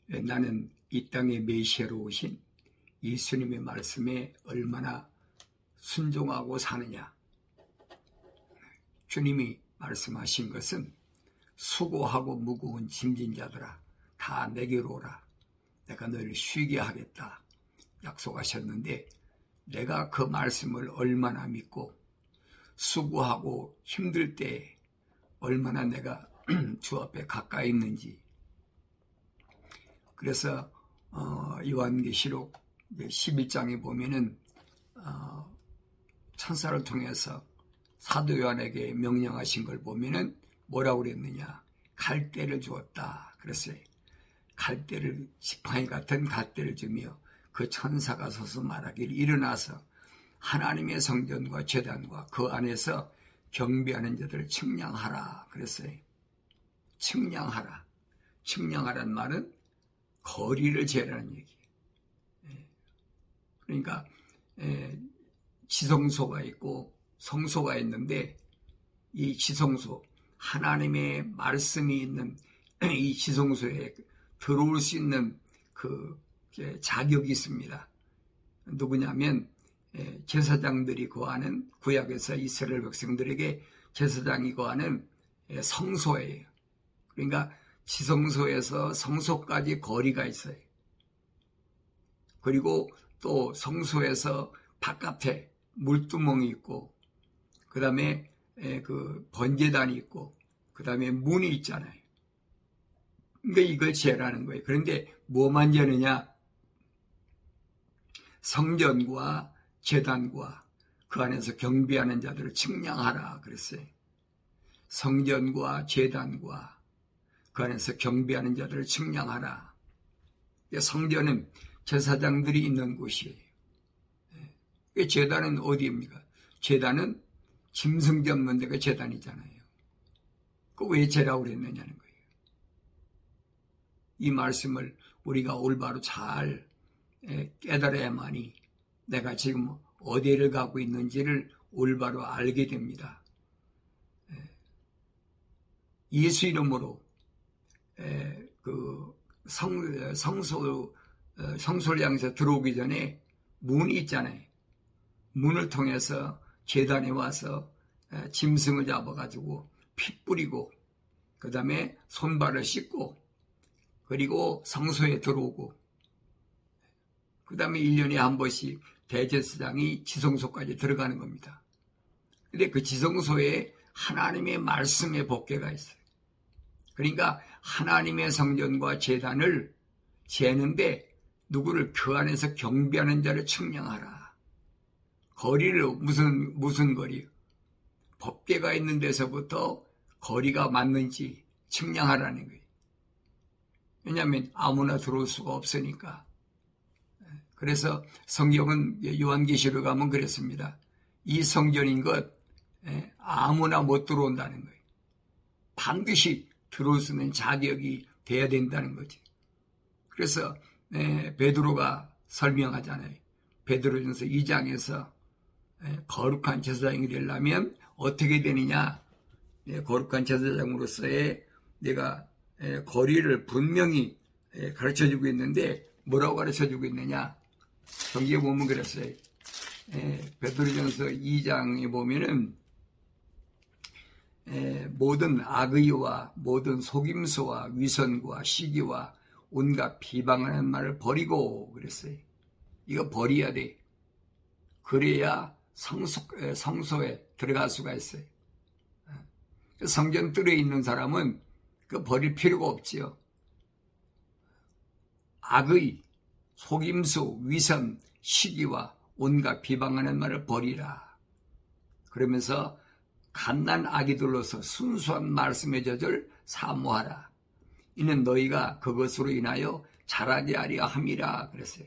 나는 이 땅에 메시아로 오신 예수님의 말씀에 얼마나 순종하고 사느냐. 주님이 말씀하신 것은 수고하고 무거운 짐진 자들아 다 내게로 오라. 내가 너희를 쉬게 하겠다 약속하셨는데, 내가 그 말씀을 얼마나 믿고 수고하고 힘들 때 얼마나 내가 주 앞에 가까이 있는지. 그래서 요한계시록 11장에 보면은 천사를 통해서 사도 요한에게 명령하신 걸 보면은 뭐라고 그랬느냐. 갈대를 주었다 그랬어요. 갈대를, 지팡이 같은 갈대를 주며 그 천사가 서서 말하기를 일어나서 하나님의 성전과 제단과 그 안에서 경배하는 자들을 측량하라 그랬어요. 측량하라. 측량하란 말은 거리를 재라는 얘기예요. 그러니까 지성소가 있고 성소가 있는데, 이 지성소, 하나님의 말씀이 있는 이 지성소에 들어올 수 있는 그 자격이 있습니다. 누구냐면 제사장들이 거하는, 구약에서 이스라엘 백성들에게 제사장이 거하는 성소예요. 그러니까 지성소에서 성소까지 거리가 있어요. 그리고 또 성소에서 바깥에 물두멍이 있고, 그 다음에 그 번제단이 있고, 그 다음에 문이 있잖아요. 그러니까 이걸 재라는 거예요. 그런데 뭐만 재느냐? 성전과 제단과 그 안에서 경배하는 자들을 측량하라 그랬어요. 성전과 제단과 그 안에서 경배하는 자들을 측량하라. 성전은 제사장들이 있는 곳이에요. 제단은 어디입니까? 제단은 짐승 잡는 데가 제단이잖아요. 그 왜 재라고 그랬느냐는 거예요. 이 말씀을 우리가 올바로 잘 깨달아야만이 내가 지금 어디를 가고 있는지를 올바로 알게 됩니다. 예수 이름으로 그 성소를 향해서 들어오기 전에 문이 있잖아요. 문을 통해서 제단에 와서 짐승을 잡아가지고 피 뿌리고, 그 다음에 손발을 씻고, 그리고 성소에 들어오고, 그 다음에 1년에 한 번씩 대제사장이 지성소까지 들어가는 겁니다. 근데 그 지성소에 하나님의 말씀의 법궤가 있어요. 그러니까 하나님의 성전과 제단을 재는데, 누구를 그 안에서 경배하는 자를 측량하라. 거리를 무슨 거리? 법궤가 있는 데서부터 거리가 맞는지 측량하라는 거예요. 왜냐하면 아무나 들어올 수가 없으니까. 그래서 성경은 요한계시록 가면 그랬습니다. 이 성전인 것 아무나 못 들어온다는 거예요. 반드시 들어올 수 있는 자격이 돼야 된다는 거지. 그래서 베드로가 설명하잖아요. 베드로전서 2장에서 거룩한 제사장이 되려면 어떻게 되느냐. 거룩한 제사장으로서의 내가 거리를 분명히 가르쳐주고 있는데, 뭐라고 가르쳐주고 있느냐. 성경에 보면 그랬어요. 베드로전서 2장에 보면은 모든 악의와 모든 속임수와 위선과 시기와 온갖 비방하는 말을 버리고 그랬어요. 이거 버려야 돼. 그래야 성소에 들어갈 수가 있어요. 성전 뜰에 있는 사람은 그 버릴 필요가 없지요. 악의, 속임수, 위선, 시기와 온갖 비방하는 말을 버리라. 그러면서 갓난 아기들로서 순수한 말씀의 젖을 사모하라. 이는 너희가 그것으로 인하여 자라게 하려 함이라 그랬어요.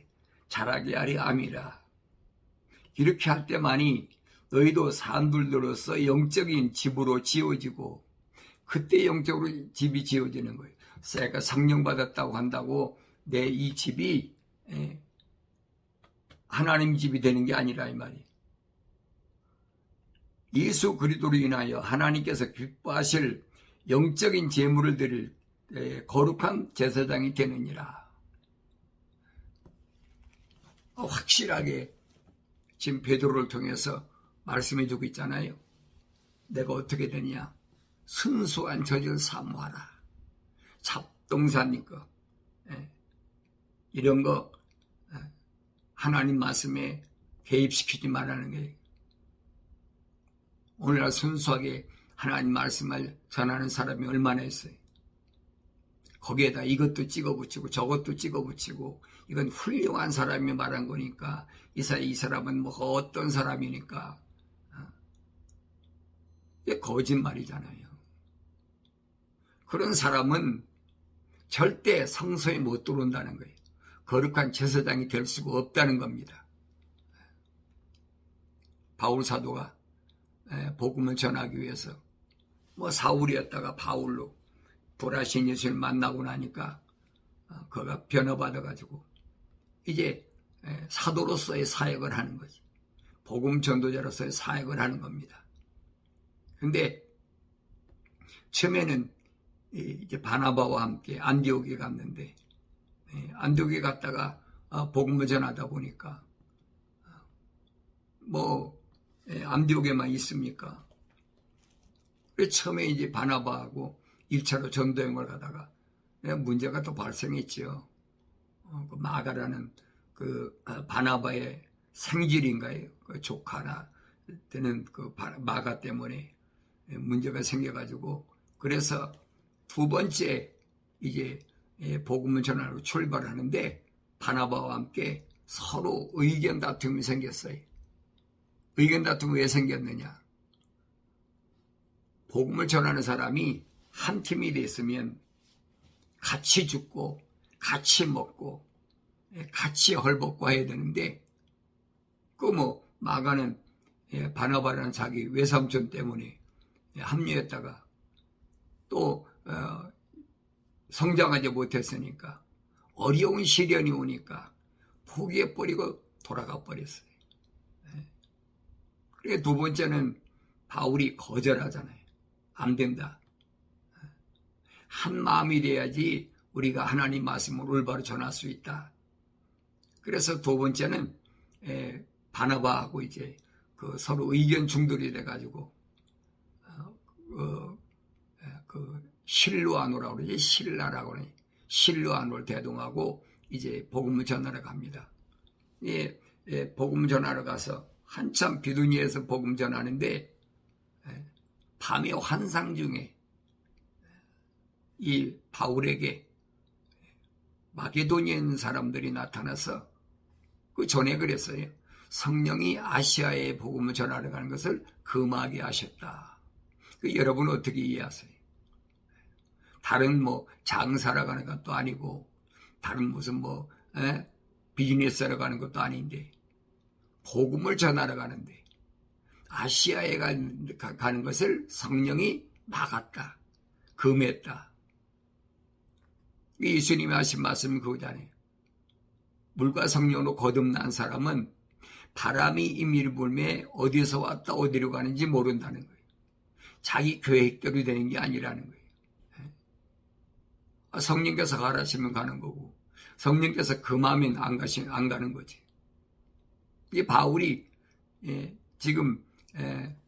자라게 하려 함이라. 이렇게 할 때만이 너희도 산들로서 영적인 집으로 지어지고, 그때 영적으로 집이 지어지는 거예요. 내가 성령 받았다고 한다고 내 이 집이 하나님 집이 되는 게 아니라 이 말이에요. 예수 그리스도로 인하여 하나님께서 기뻐하실 영적인 제물을 드릴 거룩한 제사장이 되느니라. 확실하게 지금 베드로를 통해서 말씀해 주고 있잖아요. 내가 어떻게 되냐? 순수한 저질 사모하라. 잡동사니까 이런 거 하나님 말씀에 개입시키지 말라는 거예요. 오늘날 순수하게 하나님 말씀을 전하는 사람이 얼마나 있어요. 거기에다 이것도 찍어붙이고 저것도 찍어붙이고 이건 훌륭한 사람이 말한 거니까 이 사람은 뭐 어떤 사람이니까 이게 거짓말이잖아요. 그런 사람은 절대 성소에 못 들어온다는 거예요. 거룩한 제사장이 될 수가 없다는 겁니다. 바울 사도가 복음을 전하기 위해서 뭐 사울이었다가 바울로 부활하신 예수를 만나고 나니까 그가 변화받아가지고 이제 사도로서의 사역을 하는 거지. 복음 전도자로서의 사역을 하는 겁니다. 근데 처음에는 이제 바나바와 함께 안디옥에 갔는데 안디옥에 갔다가 복음을 전하다 보니까 뭐 안디옥에만 있습니까? 그래서 처음에 이제 바나바하고 1차로 전도여행을 가다가 문제가 또 발생했죠. 그 마가라는 그 바나바의 생질인가요? 그 조카나 되는 그 마가 때문에 문제가 생겨가지고 그래서 두 번째 이제 복음을 전하러 출발하는데 바나바와 함께 서로 의견 다툼이 생겼어요. 의견 다툼이 왜 생겼느냐? 복음을 전하는 사람이 한 팀이 됐으면 같이 죽고 같이 먹고 같이 헐벗고 해야 되는데 그 뭐 마가는 바나바라는 자기 외삼촌 때문에 합류했다가 또 성장하지 못했으니까 어려운 시련이 오니까 포기해버리고 돌아가 버렸어요. 그리고 두 번째는 바울이 거절하잖아요. 안 된다. 한 마음이 돼야지 우리가 하나님 말씀을 올바로 전할 수 있다. 그래서 두 번째는 바나바하고 이제 그 서로 의견 충돌이 돼가지고 그 실루아노라고 그러지, 실라라고 그러지, 실루아노를 대동하고 이제 복음을 전하러 갑니다. 복음 전하러 가서 한참 비두니에서 복음 전하는데 밤의 환상 중에 이 바울에게 마게도니아 있는 사람들이 나타나서 그 전에 그랬어요. 성령이 아시아에 복음을 전하러 가는 것을 금하게 하셨다. 여러분 어떻게 이해하세요? 다른 뭐 장사러 가는 것도 아니고 다른 무슨 뭐 비즈니스하러 가는 것도 아닌데 복음을 전하러 가는데 아시아에 가는 것을 성령이 막았다. 금했다. 예수님이 하신 말씀이 그거잖아요. 물과 성령으로 거듭난 사람은 바람이 임의를 불매 어디서 왔다 어디로 가는지 모른다는 거예요. 자기 계획대로 되는 게 아니라는 거예요. 성령께서 가라시면 가는 거고 성령께서 금하면 안 가는 거지. 이 바울이 지금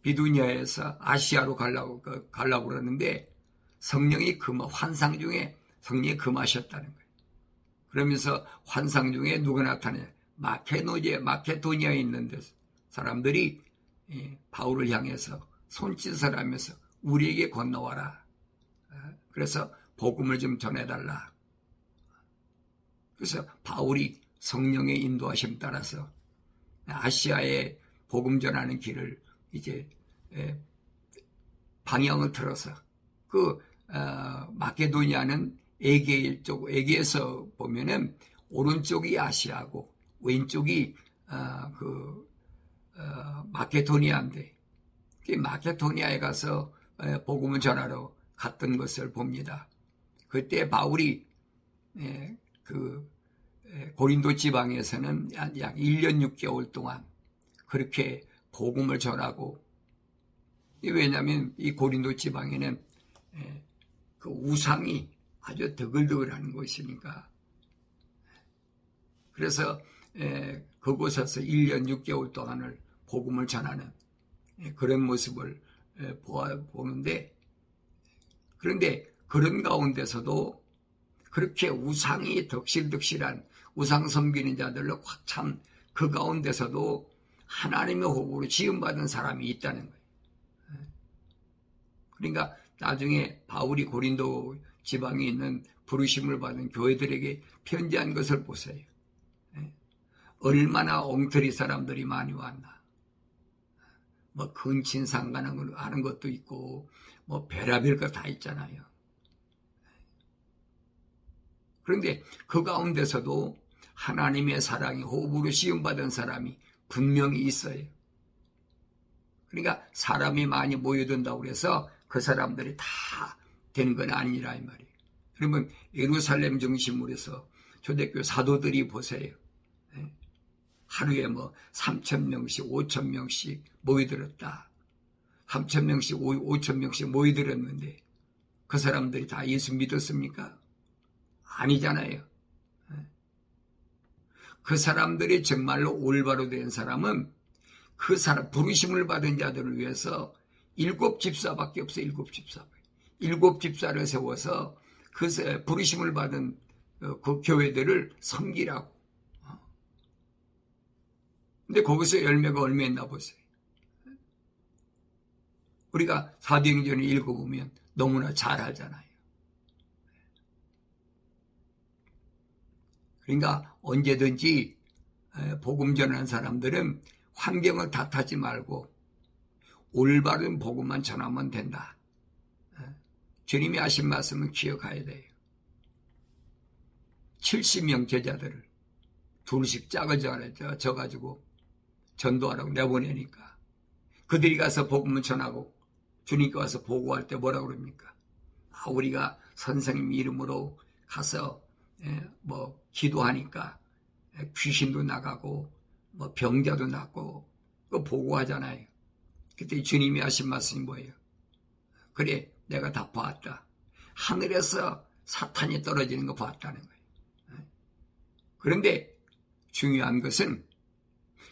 비두니아에서 아시아로 가려고 그러는데 성령이 환상 중에 성령이 금하셨다는 거예요. 그러면서 환상 중에 누가 나타나냐? 마케도니아에 있는 사람들이 바울을 향해서 손짓을 하면서 우리에게 건너와라. 그래서 복음을 좀 전해달라. 그래서 바울이 성령의 인도하심 따라서 아시아에 복음 전하는 길을 이제 방향을 틀어서 그 마케도니아는 에게에서 보면은 오른쪽이 아시아고 왼쪽이 마케도니아인데 마케도니아에 가서 복음을 전하러 갔던 것을 봅니다. 그때 바울이 고린도 지방에서는 약 1년 6개월 동안 그렇게 복음을 전하고 왜냐하면 이 고린도 지방에는 그 우상이 아주 드글드글하는 것이니까 그래서 그곳에서 1년 6개월 동안을 복음을 전하는 그런 모습을 보는데, 그런데 그런 가운데서도 그렇게 우상이 덕실덕실한 우상 섬기는 자들로 꽉 찬 그 가운데서도 하나님의 호흡으로 지음받은 사람이 있다는 거예요. 그러니까 나중에 바울이 고린도 지방에 있는 부르심을 받은 교회들에게 편지한 것을 보세요. 얼마나 엉터리 사람들이 많이 왔나. 뭐 근친상간하는 하는 것도 있고 뭐 별의별 거 다 있잖아요. 그런데 그 가운데서도 하나님의 사랑이 호흡으로 시험받은 사람이 분명히 있어요. 그러니까 사람이 많이 모여든다고 해서 그 사람들이 다 되는 건 아니라 이 말이에요. 그러면 예루살렘 중심으로 해서 초대교회 사도들이 보세요. 하루에 뭐 3,000명씩 5,000명씩 모여들었다. 3,000명씩 5,000명씩 모여들었는데 그 사람들이 다 예수 믿었습니까? 아니잖아요. 그 사람들이 정말로 올바로 된 사람은 그 사람 부르심을 받은 자들을 위해서 7집사밖에 없어요. 7집사. 7집사를 세워서 그 부르심을 받은 그 교회들을 섬기라고. 근데 거기서 열매가 얼마 있나 보세요. 우리가 사도행전을 읽어보면 너무나 잘 알잖아요. 그러니까 언제든지 복음 전하는 사람들은 환경을 탓하지 말고 올바른 복음만 전하면 된다. 주님이 하신 말씀은 기억해야 돼요. 70명 제자들을 둘씩 져가지고 전도하라고 내보내니까 그들이 가서 복음을 전하고 주님께 와서 보고할 때 뭐라고 그럽니까? 우리가 선생님 이름으로 가서 뭐 기도하니까 귀신도 나가고 뭐 병자도 낫고 그 보고하잖아요. 그때 주님이 하신 말씀이 뭐예요? 그래, 내가 다 봤다. 하늘에서 사탄이 떨어지는 거 봤다는 거예요. 그런데 중요한 것은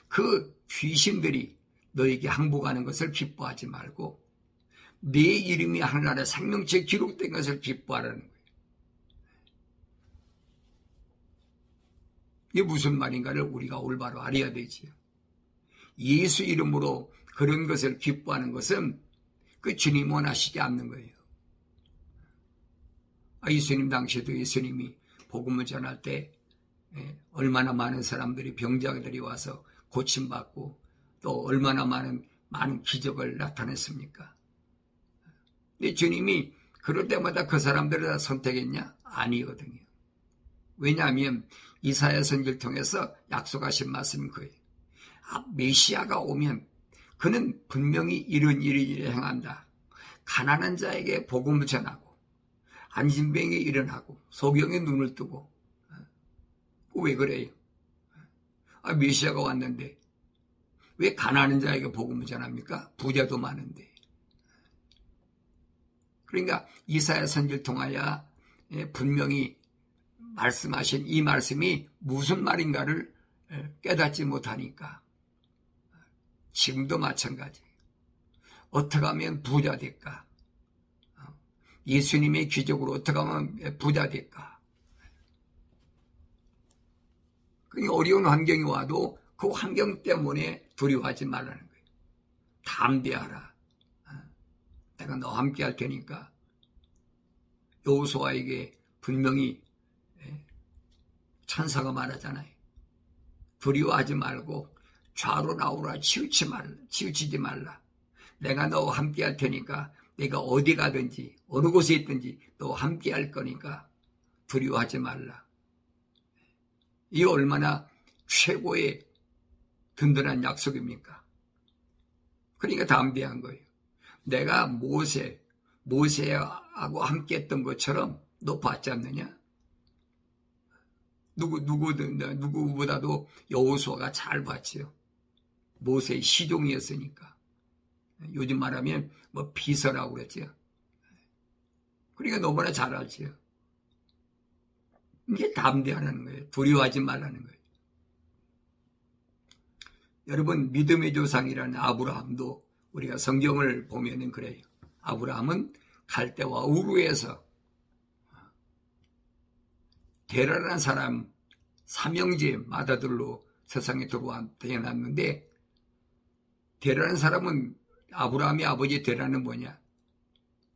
그 귀신들이 너에게 항복하는 것을 기뻐하지 말고 내 이름이 하늘나라에 생명체에 기록된 것을 기뻐하라는 거예요. 이게 무슨 말인가를 우리가 올바로 알아야 되지요. 예수 이름으로 그런 것을 기뻐하는 것은 그 주님 원하시지 않는 거예요. 예수님 당시에도 예수님이 복음을 전할 때 얼마나 많은 사람들이 병자들이 와서 고침받고 또 얼마나 많은 기적을 나타냈습니까? 근데 주님이 그럴 때마다 그 사람들을 다 선택했냐? 아니거든요. 왜냐하면 이사야 선지를 통해서 약속하신 말씀이 그예요. 메시아가 오면 그는 분명히 이런 일을 행한다. 가난한 자에게 복음을 전하고 안진병이 일어나고 소경의 눈을 뜨고. 왜 그래요? 메시아가 왔는데 왜 가난한 자에게 복음을 전합니까? 부자도 많은데. 그러니까 이사야 선지를 통하여 분명히 말씀하신 이 말씀이 무슨 말인가를 깨닫지 못하니까 지금도 마찬가지. 어떻게 하면 부자 될까? 예수님의 기적으로 어떻게 하면 부자 될까? 어려운 환경이 와도 그 환경 때문에 두려워하지 말라는 거예요. 담대하라. 내가 너와 함께 할 테니까. 여호수아에게 분명히 천사가 말하잖아요. 두려워하지 말고 좌로 나오라. 치우치지 말라. 내가 너와 함께 할 테니까 내가 어디 가든지 어느 곳에 있든지 너와 함께 할 거니까 두려워하지 말라. 이 얼마나 최고의 든든한 약속입니까? 그러니까 담대한 거예요. 내가 모세하고 함께 했던 것처럼 너 봤지 않느냐? 누구보다도 여호수아가 잘 봤지요. 모세의 시종이었으니까. 요즘 말하면 뭐 비서라고 그랬지요. 그러니까 너무나 잘 알지요. 이게 담대하라는 거예요. 두려워하지 말라는 거예요. 여러분, 믿음의 조상이라는 아브라함도 우리가 성경을 보면은 그래요. 아브라함은 갈대와 우르에서 게라라는 사람 삼형제 맏아들로 세상에 태어났는데, 게라라는 사람은 아브라함의 아버지 게라는 뭐냐?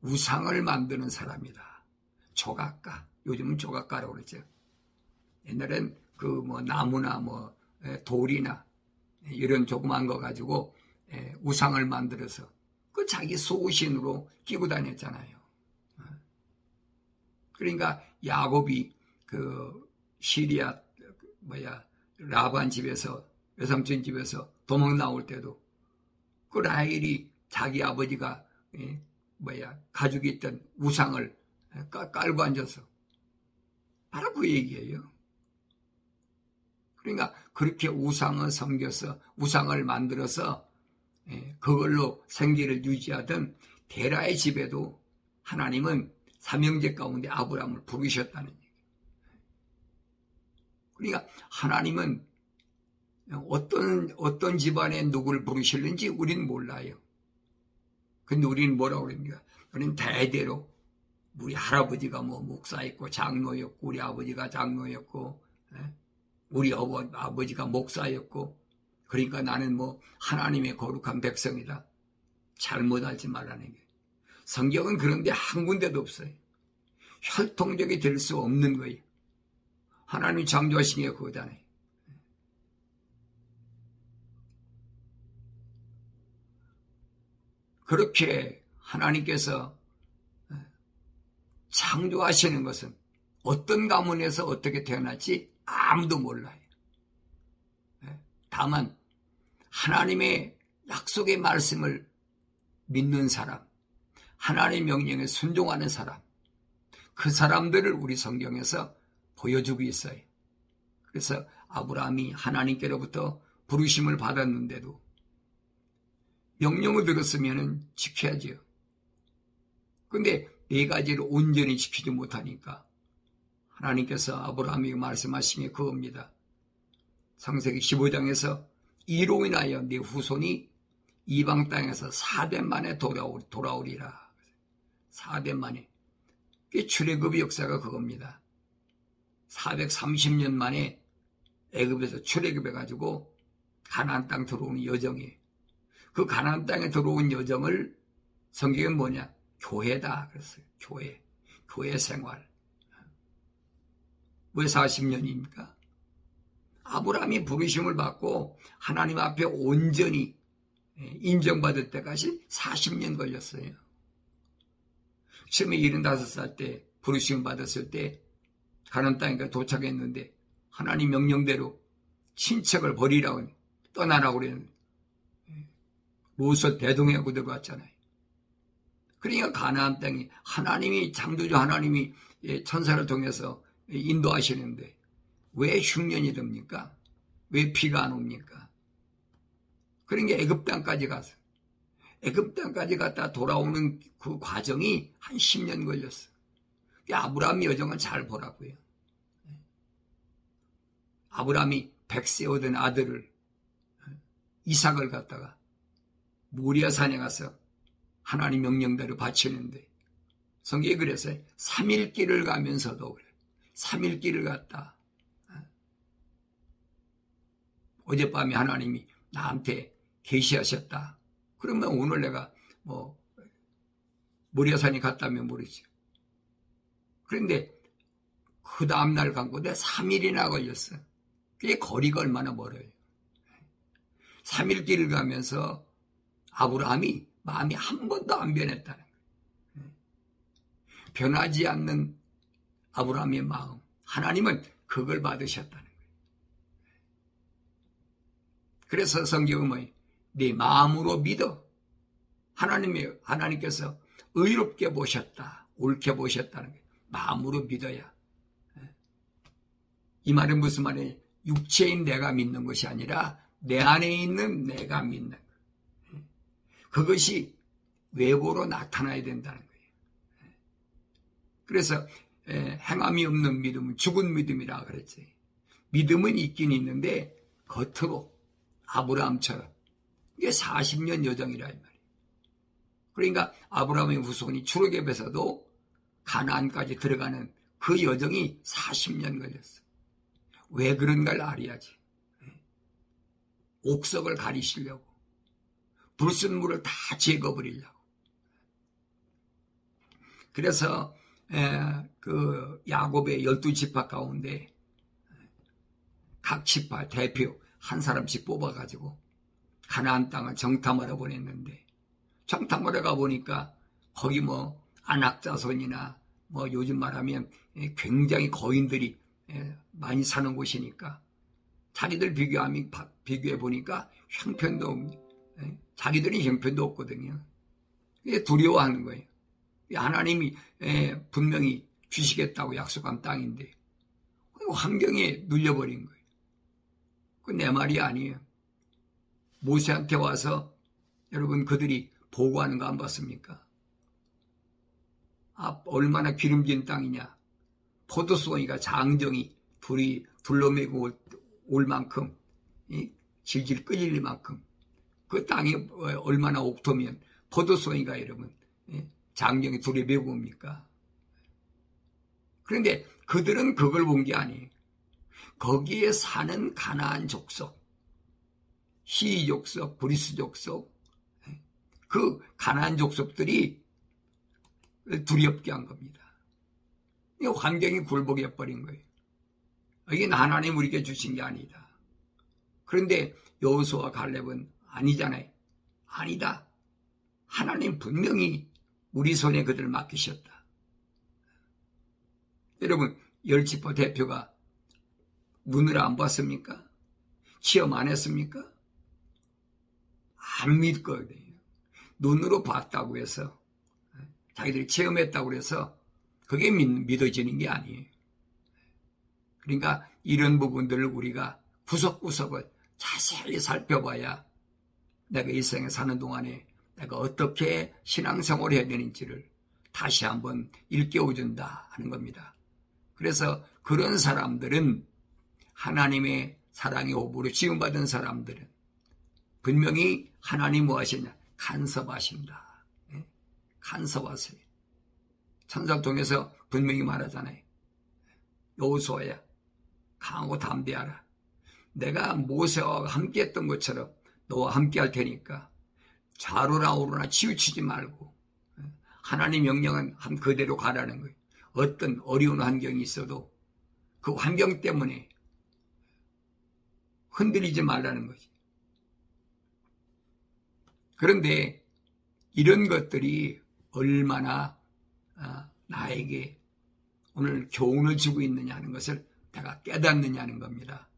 우상을 만드는 사람이다. 조각가. 요즘은 조각가라고 그러죠. 옛날엔 나무나 돌이나 이런 조그만 거 가지고 우상을 만들어서 그 자기 소신으로 끼고 다녔잖아요. 그러니까 야곱이 그 시리아 라반 집에서, 외삼촌 집에서 도망 나올 때도 그 라헬이 자기 아버지가 가지고 있던 우상을 깔고 앉아서 바로 그 얘기예요. 그러니까 그렇게 우상을 섬겨서 우상을 만들어서 그걸로 생계를 유지하던 데라의 집에도 하나님은 삼형제 가운데 아브라함을 부르셨다는 얘기예요. 그러니까 하나님은 어떤 집안에 누구를 부르실는지 우리는 몰라요. 근데 우리는 뭐라고 그럽니까? 우리는 대대로 우리 할아버지가 목사였고 장로였고, 우리 아버지가 장로였고, 우리 아버지가 목사였고, 그러니까 나는 하나님의 거룩한 백성이다. 잘못 알지 말라는 게. 성경은 그런데 한 군데도 없어요. 혈통적이 될 수 없는 거예요. 하나님이 창조하신 게 그거잖아요. 그렇게 하나님께서 창조하시는 것은 어떤 가문에서 어떻게 태어날지 아무도 몰라요. 다만 하나님의 약속의 말씀을 믿는 사람, 하나님의 명령에 순종하는 사람, 그 사람들을 우리 성경에서 보여주고 있어요. 그래서 아브라함이 하나님께로부터 부르심을 받았는데도 명령을 들었으면 지켜야죠. 근데 네 가지를 온전히 지키지 못하니까 하나님께서 아브라함에게 말씀하신 게 그겁니다. 창세기 15장에서 이로 인하여 네 후손이 이방 땅에서 4대 만에 돌아오리라. 4대 만에. 그게 출애굽의 역사가 그겁니다. 430년 만에 애굽에서 출애굽해가지고 가나안 땅 들어오는 여정이에요. 그 가나안 땅에 들어온 여정을 성경은 뭐냐? 교회다 그랬어요. 교회 생활. 왜 40년입니까? 아브라함이 부르심을 받고 하나님 앞에 온전히 인정받을 때까지 40년 걸렸어요. 처음에 75살 때 부르심을 받았을 때 가나안 땅에 도착했는데 하나님 명령대로 친척을 버리라고 떠나라고 그랬는데 로봇 대동해하고 들어갔잖아요. 그러니까 가나안 땅이 하나님이 창조주 하나님이 천사를 통해서 인도하시는데 왜 흉년이 됩니까? 왜 비가 안 옵니까? 그러니까 애굽 땅까지 가서 애굽 땅까지 갔다 돌아오는 그 과정이 한 10년 걸렸어. 아브라함 여정을 잘 보라고요. 아브라함이 100세 얻은 아들을 이삭을 갖다가 모리아산에 가서 하나님 명령대로 바치는데 성경에 그래서 3일 길을 가면서도 그래. 3일 길을 갔다. 어젯밤에 하나님이 나한테 계시하셨다. 그러면 오늘 내가 모리아산에 갔다면 모르지. 그런데 그 다음날 간 곳에 3일이나 걸렸어. 그게 거리가 얼마나 멀어요. 3일 길을 가면서 아브라함이 마음이 한 번도 안 변했다는 거예요. 변하지 않는 아브라함의 마음. 하나님은 그걸 받으셨다는 거예요. 그래서 성경은 뭐예요? 네 마음으로 믿어. 하나님께서 의롭게 보셨다. 옳게 보셨다는 거예요. 마음으로 믿어야. 이 말은 무슨 말이에요? 육체인 내가 믿는 것이 아니라 내 안에 있는 내가 믿는 거예요. 그것이 외부로 나타나야 된다는 거예요. 그래서 행함이 없는 믿음은 죽은 믿음이라 그랬지. 믿음은 있긴 있는데 겉으로 아브라함처럼. 이게 40년 여정이라 이 말이에요. 그러니까 아브라함의 후손이 출애굽에서도 가나안까지 들어가는 그 여정이 40년 걸렸어. 왜 그런가를 알아야지. 옥석을 가리시려고, 불순물을 다 제거버리려고. 그래서 그 야곱의 12지파 가운데 각 지파 대표 한 사람씩 뽑아가지고 가나안 땅을 정탐하러 보냈는데, 정탐하러 가보니까 거기 뭐 안악자손이나 뭐 요즘 말하면 굉장히 거인들이 많이 사는 곳이니까 자기들 비교해 보니까 형편도 없네. 자기들이 형편도 없거든요. 두려워하는 거예요. 하나님이 분명히 주시겠다고 약속한 땅인데 환경에 눌려버린 거예요. 그 내 말이 아니에요. 모세한테 와서 여러분 그들이 보고하는 거 안 봤습니까? 얼마나 기름진 땅이냐. 포도송이가 장정이 둘이 둘러매고 올 만큼, 질질 끌릴 만큼 그 땅이 얼마나 옥토면 포도송이가 여러분 장정이 둘이 메고 옵니까? 그런데 그들은 그걸 본 게 아니에요. 거기에 사는 가나안 족속, 히위 족속, 브리스 족속, 그 가나안 족속들이 두렵게 한 겁니다. 환경이 굴복해 버린 거예요. 이게 하나님 우리에게 주신 게 아니다. 그런데 여호수아와 갈렙은 아니잖아요. 아니다. 하나님 분명히 우리 손에 그들을 맡기셨다. 여러분 10지파 대표가 눈을 안 봤습니까? 시험 안 했습니까? 안 믿거든요. 눈으로 봤다고 해서 자기들이 체험했다고 해서 그게 믿어지는 게 아니에요. 그러니까 이런 부분들을 우리가 구석구석을 자세히 살펴봐야 내가 이 생에 사는 동안에 내가 어떻게 신앙생활을 해야 되는지를 다시 한번 일깨워준다 하는 겁니다. 그래서 그런 사람들은 하나님의 사랑의 호흡으로 지음받은 사람들은 분명히 하나님 뭐 하시냐? 간섭하신다. 간섭하세요. 천사를 통해서 분명히 말하잖아요. 여호수아야, 강하고 담대하라. 내가 모세와 함께 했던 것처럼 너와 함께 할 테니까 좌로나 우로나 치우치지 말고 하나님 명령은 그대로 가라는 거예요. 어떤 어려운 환경이 있어도 그 환경 때문에 흔들리지 말라는 거지. 그런데 이런 것들이 얼마나 나에게 오늘 교훈을 주고 있느냐 하는 것을 내가 깨닫느냐는 겁니다.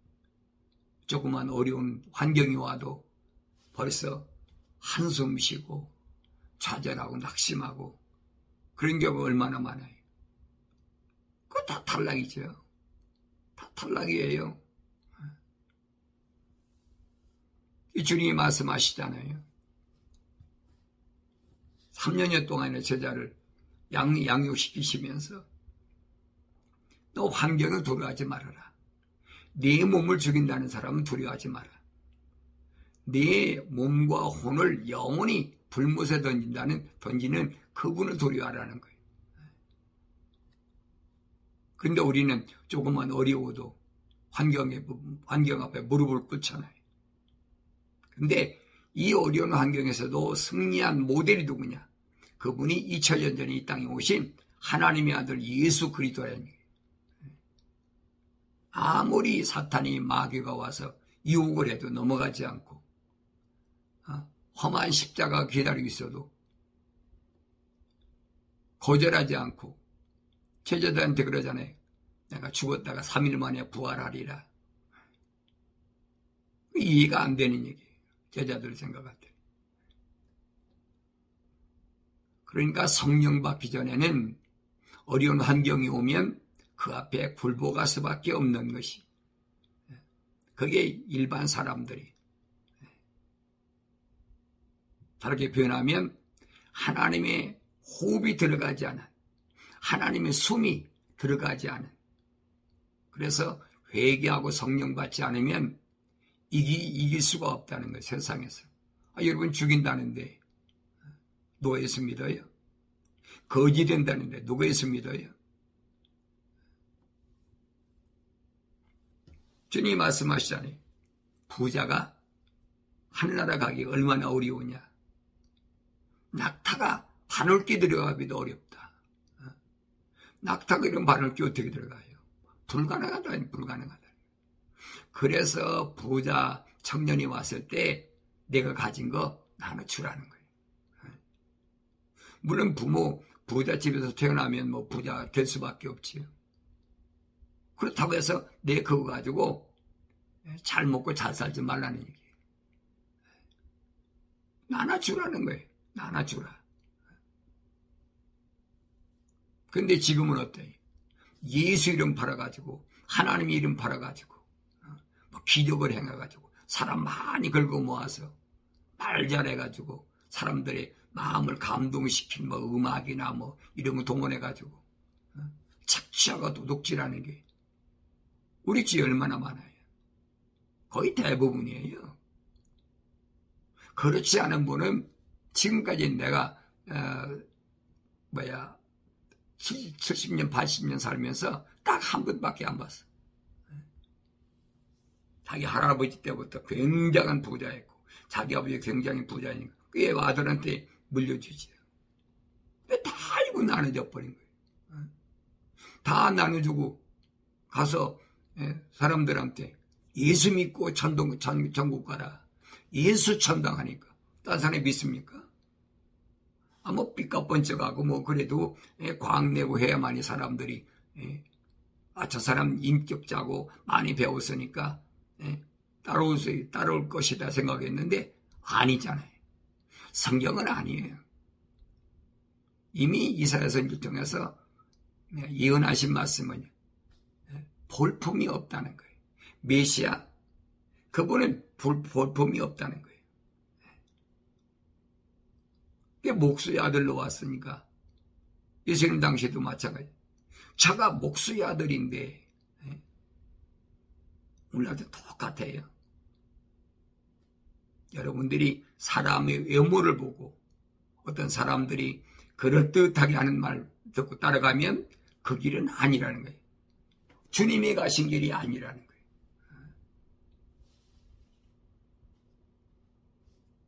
조그만 어려운 환경이 와도 벌써 한숨 쉬고 좌절하고 낙심하고 그런 경우가 얼마나 많아요. 그거 다 탈락이죠. 다 탈락이에요. 이 주님이 말씀하시잖아요. 3년여 동안의 제자를 양육시키시면서 너 환경을 두려워하지 말아라. 네 몸을 죽인다는 사람은 두려워하지 마라. 네 몸과 혼을 영원히 불못에 던지는 그분을 두려워하라는 거예요. 그런데 우리는 조금만 어려워도 환경 앞에 무릎을 꿇잖아요. 근데 이 어려운 환경에서도 승리한 모델이 누구냐? 그분이 2000년 전에 이 땅에 오신 하나님의 아들 예수 그리스도라는 거예요. 아무리 사탄이 마귀가 와서 유혹을 해도 넘어가지 않고 험한 십자가가 기다리고 있어도 거절하지 않고 제자들한테 그러잖아요. 내가 죽었다가 3일 만에 부활하리라. 이해가 안 되는 얘기예요. 제자들 생각할 때. 그러니까 성령 받기 전에는 어려운 환경이 오면 그 앞에 굴복할 수밖에 없는 것이, 그게 일반 사람들이 다르게 표현하면 하나님의 호흡이 들어가지 않은, 하나님의 숨이 들어가지 않은, 그래서 회개하고 성령 받지 않으면 이길 수가 없다는 거예요, 세상에서. 여러분 죽인다는데 누가 예수 믿어요? 거지 된다는데 누가 예수 믿어요? 주님이 말씀하시잖아요. 부자가 하늘나라 가기 얼마나 어려우냐. 낙타가 바늘귀 들어가기도 어렵다. 낙타가 이런 바늘귀 어떻게 들어가요? 불가능하다, 불가능하다. 그래서 부자 청년이 왔을 때 내가 가진 거 나눠 주라는 거예요. 물론 부자 집에서 태어나면 뭐 부자 될 수밖에 없지요. 그렇다고 해서 내 그거 가지고 잘 먹고 잘 살지 말라는 얘기예요. 나눠주라는 거예요. 나눠주라. 근데 지금은 어때요? 예수 이름 팔아가지고 하나님 이름 팔아가지고 뭐 기적을 행해가지고 사람 많이 긁어 모아서 말 잘해가지고 사람들의 마음을 감동시킨 뭐 음악이나 뭐 이런 거 동원해가지고 착취하고 도둑질하는 게 우리 주위에 얼마나 많아요. 거의 대부분이에요. 그렇지 않은 분은 지금까지 내가 70년 80년 살면서 딱 한 번밖에 안 봤어. 자기 할아버지 때부터 굉장한 부자였고 자기 아버지 굉장히 부자니까 그게 아들한테 물려주지. 다 이거 나눠져 버린 거예요. 다 나눠주고 가서 사람들한테 예수 믿고 천국 가라. 예수 천당하니까 딴 사람이 믿습니까? 뭐 삐까뻔쩍하고 뭐 그래도 과학내고 해야만이 사람들이 저 사람 인격자고 많이 배웠으니까 따라올 것이다 생각했는데 아니잖아요. 성경은 아니에요. 이미 이사야 선지를 통해서 예언하신 말씀은 볼품이 없다는 거예요. 메시아 그분은 볼품이 없다는 거예요. 목수의 아들로 왔으니까 예수님 당시에도 마찬가지. 자가 목수의 아들인데 우리한테 똑같아요. 여러분들이 사람의 외모를 보고 어떤 사람들이 그럴듯하게 하는 말 듣고 따라가면 그 길은 아니라는 거예요. 주님이 가신 길이 아니라는 거예요.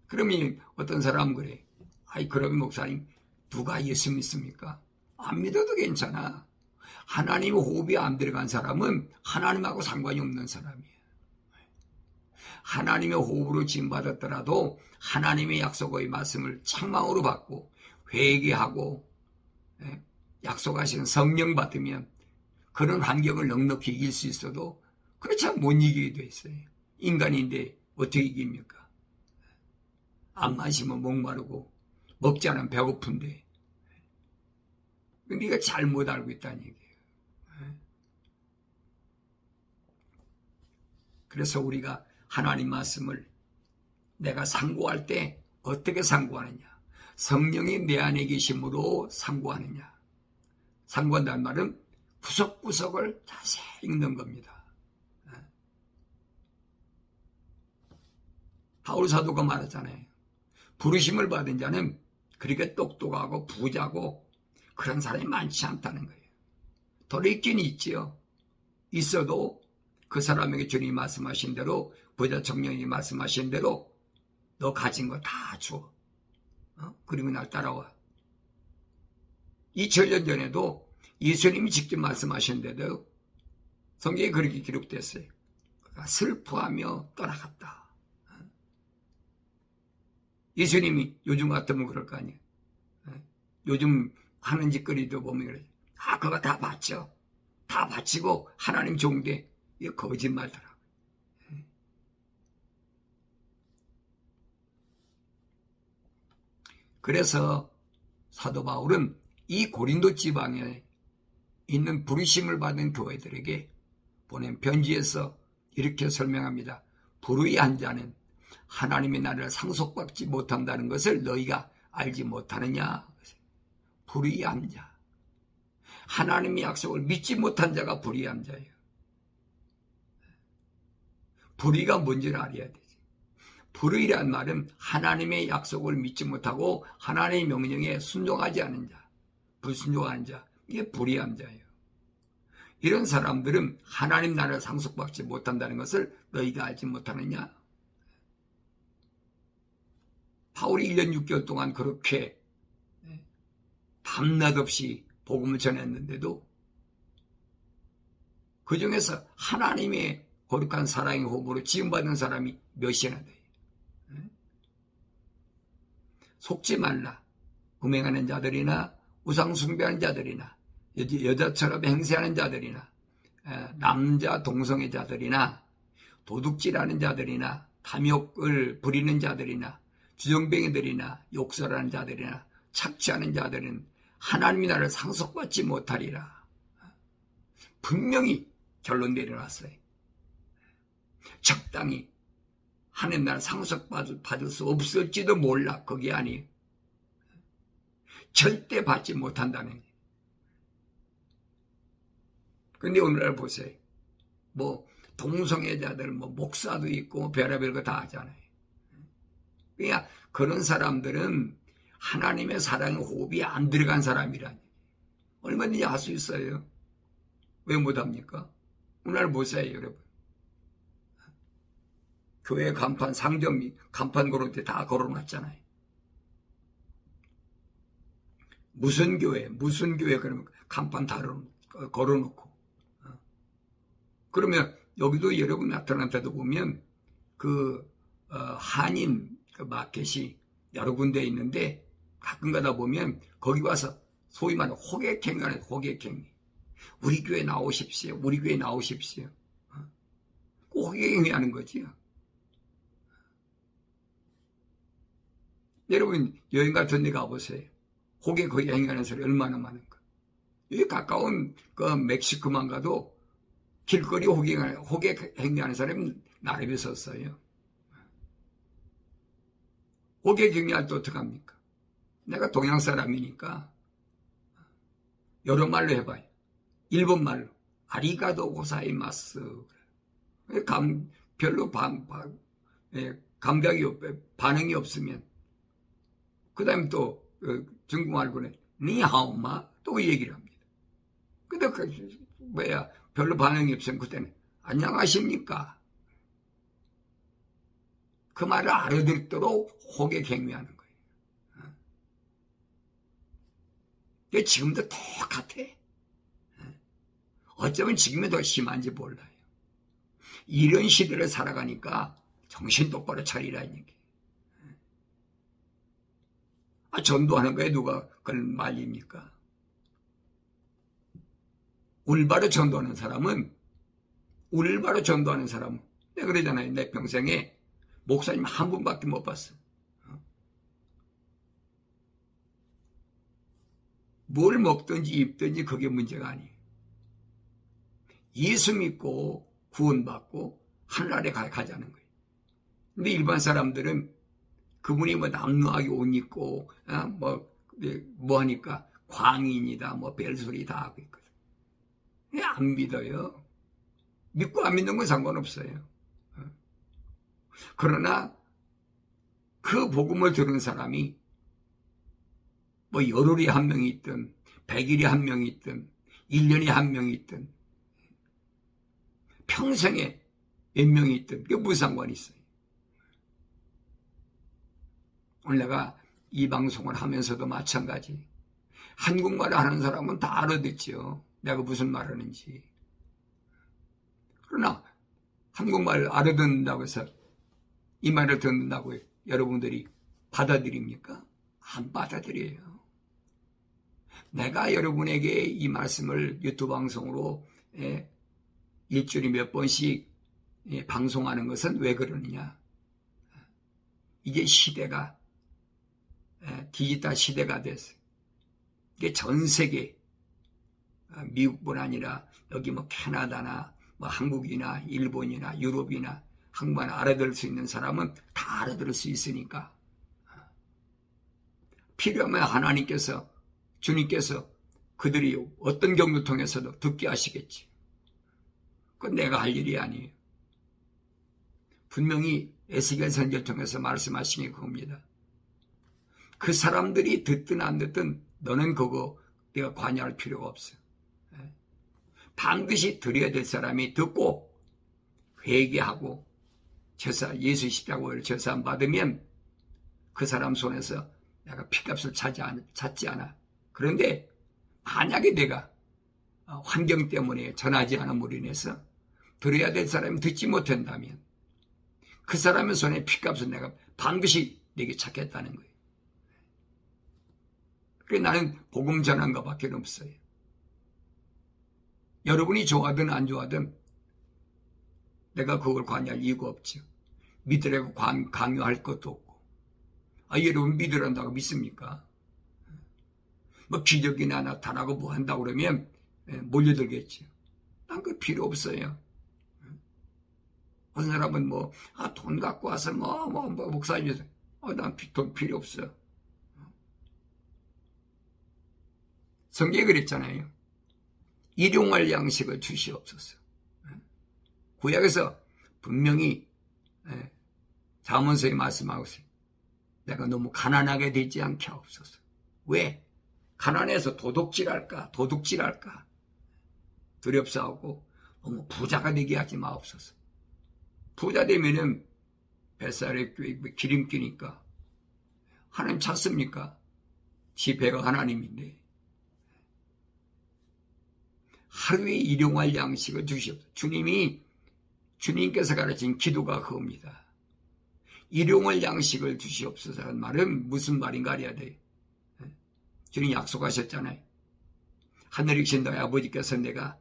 그러면 어떤 사람은 그래. 그러면 목사님 누가 예수 믿습니까? 안 믿어도 괜찮아. 하나님의 호흡이 안 들어간 사람은 하나님하고 상관이 없는 사람이에요. 하나님의 호흡으로 지음받았더라도 하나님의 약속의 말씀을 책망으로 받고 회개하고 약속하시는 성령 받으면 그런 환경을 넉넉히 이길 수 있어도 그렇지 않으면 못 이기게 돼 있어요. 인간인데 어떻게 이깁니까? 안 마시면 목마르고 먹지 않으면 배고픈데 네가 잘못 알고 있다는 얘기예요. 그래서 우리가 하나님 말씀을 내가 상고할 때 어떻게 상고하느냐? 성령이 내 안에 계심으로 상고하느냐? 상고한다는 말은 구석구석을 자세히 읽는 겁니다. 바울 사도가 말하잖아요. 부르심을 받은 자는 그렇게 똑똑하고 부자고 그런 사람이 많지 않다는 거예요. 더 있긴 있지요. 있어도 그 사람에게 주님이 말씀하신 대로 부자 청년이 말씀하신 대로 너 가진 거 다 줘. 그리고 날 따라와. 2000년 전에도 예수님이 직접 말씀하셨는데도 성경에 그렇게 기록됐어요. 슬퍼하며 떠나갔다. 예수님이 요즘 같으면 그럴 거 아니에요. 요즘 하는 짓거리도 보면 그래. 그거 다 바쳐. 다 바치고 하나님 좋은데 이거 거짓말더라. 그래서 사도 바울은 이 고린도 지방에 있는 부르심을 받은 교회들에게 보낸 편지에서 이렇게 설명합니다. 불의한 자는 하나님의 나라를 상속받지 못한다는 것을 너희가 알지 못하느냐. 불의한 자. 하나님의 약속을 믿지 못한 자가 불의한 자예요. 불의가 뭔지를 알아야 되지. 불의란 말은 하나님의 약속을 믿지 못하고 하나님의 명령에 순종하지 않은 자, 불순종하는 자, 이게 불의한 자예요. 이런 사람들은 하나님 나라를 상속받지 못한다는 것을 너희가 알지 못하느냐? 바울이 1년 6개월 동안 그렇게 밤낮 없이 복음을 전했는데도 그 중에서 하나님의 거룩한 사랑의 호흡으로 지음받은 사람이 몇이나 돼요. 속지 말라. 음행하는 자들이나 우상 숭배하는 자들이나 여자처럼 행세하는 자들이나 남자 동성애 자들이나 도둑질하는 자들이나 탐욕을 부리는 자들이나 주정뱅이들이나 욕설하는 자들이나 착취하는 자들은 하나님의 나라를 상속받지 못하리라. 분명히 결론 내려놨어요. 적당히 하나님 나라 상속받을 수 없을지도 몰라. 그게 아니에요. 절대 받지 못한다는 거예요. 근데 오늘날 보세요. 뭐 동성애자들 뭐 목사도 있고 별의별 거 다 하잖아요. 그러니까 그런 사람들은 하나님의 사랑의 호흡이 안 들어간 사람이라니. 얼마든지 할 수 있어요. 왜 못합니까? 오늘 보세요, 여러분. 교회 간판, 상점 간판 걸을 때 다 걸어놨잖아요. 무슨 교회 그러면 간판 다 걸어놓고. 그러면 여기도 여러분 나타난데도 보면 한인 마켓이 여러 군데 있는데 가끔 가다 보면 거기 와서 소위 말하는 호객행위하는 호객행위. 우리 교회 나오십시오. 우리 교회 나오십시오. 꼭 호객행위하는 거지요. 여러분 여행 같은 데 가보세요. 호객행위하는 사람이 얼마나 많은가. 여기 가까운 멕시코만 가도 길거리 호객행위하는 사람이 나름이 섰어요. 호객행위할 때 어떡합니까? 내가 동양 사람이니까 여러 말로 해봐요. 일본 말로 아리가도 고사이마스. 별로 감각이 반응이 없으면 그 다음에 또 중국말로는 니하오마 또 얘기를 합니다. 근데 별로 반응이 없으면 그때는 안녕하십니까? 그 말을 알아듣도록 호객행위하는 거예요. 이게 지금도 똑같아. 어쩌면 지금이 더 심한지 몰라요. 이런 시대를 살아가니까 정신 똑바로 차리라 이 얘기. 전도하는 거에 누가 그걸 말립니까? 올바로 전도하는 사람은 내가 그러잖아요. 내 평생에 목사님 한 분밖에 못 봤어. 뭘 먹든지 입든지 그게 문제가 아니에요. 예수 믿고 구원받고 하늘나라에 가자는 거예요. 근데 일반 사람들은 그분이 뭐 남루하게 옷 입고 뭐 하니까 광인이다 뭐 별소리 다 하고 있거든. 안 믿어요. 믿고 안 믿는 건 상관없어요. 그러나 그 복음을 들은 사람이 뭐 열흘에 한 명이 있든 100일에 한 명이 있든 1년에 한 명이 있든 평생에 몇 명이 있든 그게 무슨 상관이 있어요. 오늘 내가 이 방송을 하면서도 마찬가지. 한국말을 하는 사람은 다 알아듣죠. 내가 무슨 말 하는지. 그러나 한국말 알아듣는다고 해서 이 말을 듣는다고 여러분들이 받아들입니까? 안 받아들여요. 내가 여러분에게 이 말씀을 유튜브 방송으로 일주일에 몇 번씩 방송하는 것은 왜 그러느냐. 이제 시대가 디지털 시대가 됐어요. 이게 전 세계 미국뿐 아니라 여기 뭐 캐나다나 뭐 한국이나 일본이나 유럽이나 한국말 알아들을 수 있는 사람은 다 알아들을 수 있으니까 필요하면 하나님께서 주님께서 그들이 어떤 경로 통해서도 듣게 하시겠지. 그건 내가 할 일이 아니에요. 분명히 에스겔 선지를 통해서 말씀하신 게 그겁니다. 그 사람들이 듣든 안 듣든 너는 그거 내가 관여할 필요가 없어. 반드시 드려야 될 사람이 듣고 회개하고 제사, 예수 십자가를 제사 받으면 그 사람 손에서 내가 피값을 찾지 않아. 그런데 만약에 내가 환경 때문에 전하지 않음으로 인해서 들어야 될 사람이 듣지 못한다면 그 사람의 손에 피값을 내가 반드시 내게 찾겠다는 거예요. 그래서 나는 복음 전한 것밖에 없어요. 여러분이 좋아하든 안 좋아하든 내가 그걸 관여할 이유가 없죠. 믿으라고 강요할 것도 없고. 여러분 믿으란다고 믿습니까? 뭐 기적이나 나타나고 뭐 한다고 그러면 몰려들겠죠. 난 그 필요 없어요. 어떤 사람은 돈 갖고 와서 목사님, 난 돈 필요 없어. 성경에 그랬잖아요. 일용할 양식을 주시옵소서. 구약에서 분명히 잠언서에 말씀하고 있어요. 내가 너무 가난하게 되지 않게 하옵소서. 왜? 가난해서 도둑질할까? 두렵사하고 너무 부자가 되게 하지 마옵소서. 부자 되면은 뱃살에 기름기니까 하나님 찾습니까? 지 배가 하나님인데. 하루에 일용할 양식을 주시옵소서. 주님께서 가르친 기도가 그겁니다. 일용할 양식을 주시옵소서라는 말은 무슨 말인가 알아야 돼요. 주님 약속하셨잖아요. 하늘에 계신 너희 아버지께서 내가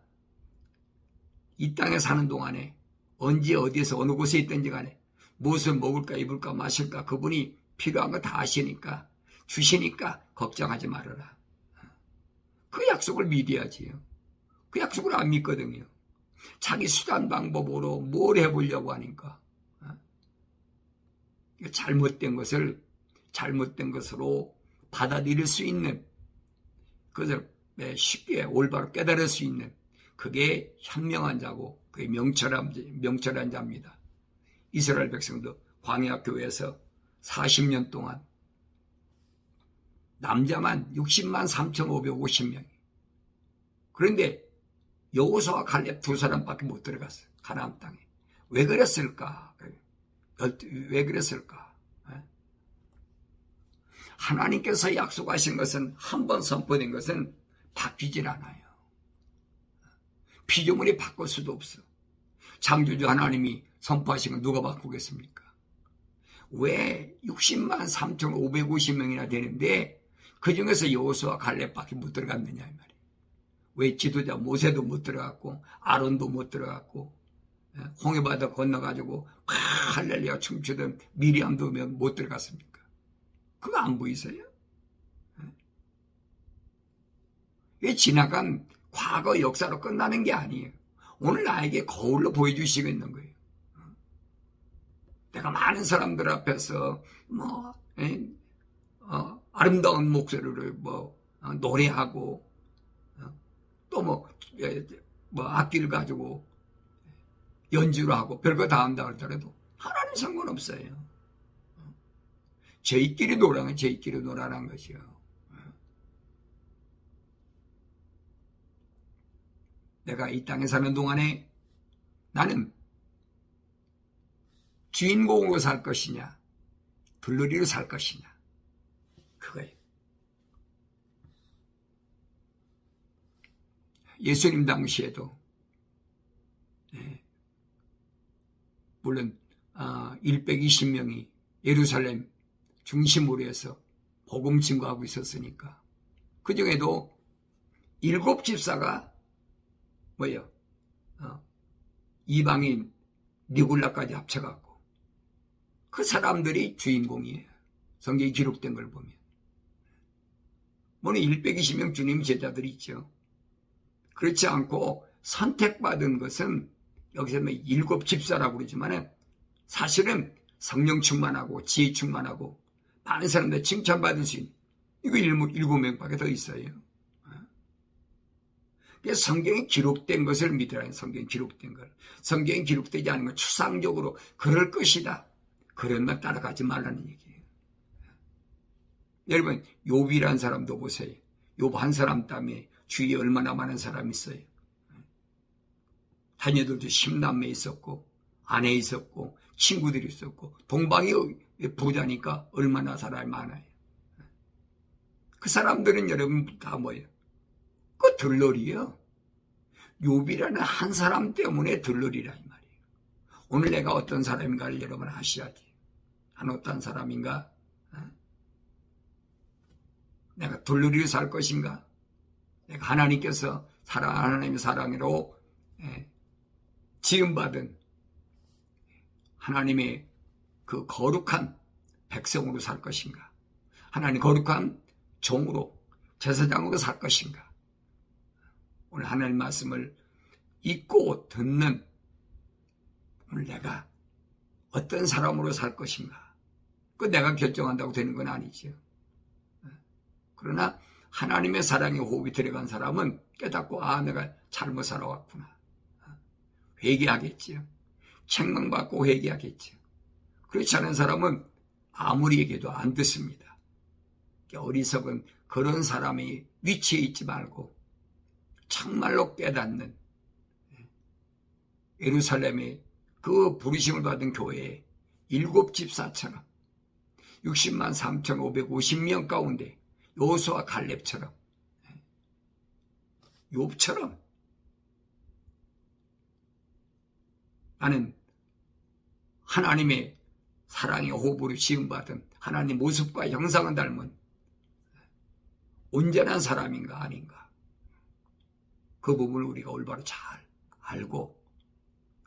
이 땅에 사는 동안에 언제 어디에서 어느 곳에 있든지 간에 무엇을 먹을까 입을까 마실까 그분이 필요한 거 다 아시니까 주시니까 걱정하지 말아라. 그 약속을 믿어야지요. 그 약속을 안 믿거든요. 자기 수단 방법으로 뭘 해보려고 하니까 잘못된 것을 잘못된 것으로 받아들일 수 있는, 그것을 쉽게 올바로 깨달을 수 있는, 그게 현명한 자고 그게 명철한 자입니다. 이스라엘 백성도 광야 교회에서 40년 동안 남자만 60만 3,550명. 그런데 여호수아와 갈렙 두 사람밖에 못 들어갔어요. 가나안 땅에. 왜 그랬을까? 하나님께서 약속하신 것은, 한 번 선포된 것은 바뀌질 않아요. 피조물이 바꿀 수도 없어. 창조주 하나님이 선포하신 건 누가 바꾸겠습니까? 왜 60만 3,550명이나 되는데 그 중에서 여호수아와 갈렙밖에 못 들어갔느냐 이 말이에요. 왜 지도자 모세도 못 들어갔고 아론도 못 들어갔고 홍해바다 건너가지고 할렐루야 춤추던 미리암도 못 들어갔습니까? 그거 안 보이세요? 왜 지나간 과거 역사로 끝나는 게 아니에요. 오늘 나에게 거울로 보여주시고 있는 거예요. 내가 많은 사람들 앞에서 아름다운 목소리를 노래하고 또 악기를 가지고 연주를 하고 별거 다 한다 하더라도 하나는 상관없어요. 저희끼리 노라는 저희끼리 노라는 것이요. 내가 이 땅에 사는 동안에 나는 주인공으로 살 것이냐 들러리로 살 것이냐 그거예요. 예수님 당시에도 물론 120명이 예루살렘 중심으로 해서 복음 증거하고 있었으니까 그 중에도 7 집사가 이방인 니골라까지 합쳐갖고 그 사람들이 주인공이에요. 성경에 기록된 걸 보면. 물론 120명 주님 제자들이 있죠. 그렇지 않고 선택받은 것은 여기서 7 집사라고 그러지만 사실은 성령 충만하고 지혜 충만하고 많은 사람들 칭찬받을 수 있는 이거 7명밖에 더 있어요. 성경에 기록된 것을 믿으라는, 성경에 기록된 걸. 성경에 기록되지 않은 건 추상적으로 그럴 것이다, 그런 말 따라가지 말라는 얘기예요. 여러분, 욥이라는 사람도 보세요. 욥 한 사람 때문에 주위에 얼마나 많은 사람이 있어요. 자녀들도 10남매 있었고, 아내 있었고, 친구들이 있었고, 동방이 부자니까 얼마나 사람이 많아요. 그 사람들은 여러분 다 뭐예요? 그 들러리요. 욥이라는 한 사람 때문에 들러리라 이 말이에요. 오늘 내가 어떤 사람인가를 여러분 아셔야지. 난 어떤 사람인가? 내가 들러리로 살 것인가? 내가 하나님께서 하나님의 사랑으로 지음받은 하나님의 그 거룩한 백성으로 살 것인가? 하나님 거룩한 종으로, 제사장으로 살 것인가? 오늘 하나님 말씀을 읽고 듣는 오늘 내가 어떤 사람으로 살 것인가? 그 내가 결정한다고 되는 건 아니죠. 그러나 하나님의 사랑의 호흡이 들어간 사람은 깨닫고, 아, 내가 잘못 살아왔구나. 회개하겠지요. 책망받고 회개하겠지요. 그렇지 않은 사람은 아무리 얘기해도 안 듣습니다. 어리석은 그런 사람이 위치에 있지 말고 정말로 깨닫는 예루살렘의 그 부르심을 받은 교회의 7집사처럼 60만 3,550명 가운데 요수와 갈렙처럼, 욥처럼 나는 하나님의 사랑의 호흡으로 지음받은 하나님 모습과 형상을 닮은 온전한 사람인가 아닌가, 그 부분을 우리가 올바로 잘 알고,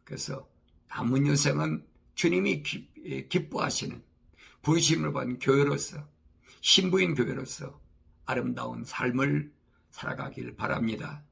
그래서 남은 여생은 주님이 기뻐하시는 부르심을 받은 교회로서, 신부인 교회로서 아름다운 삶을 살아가길 바랍니다.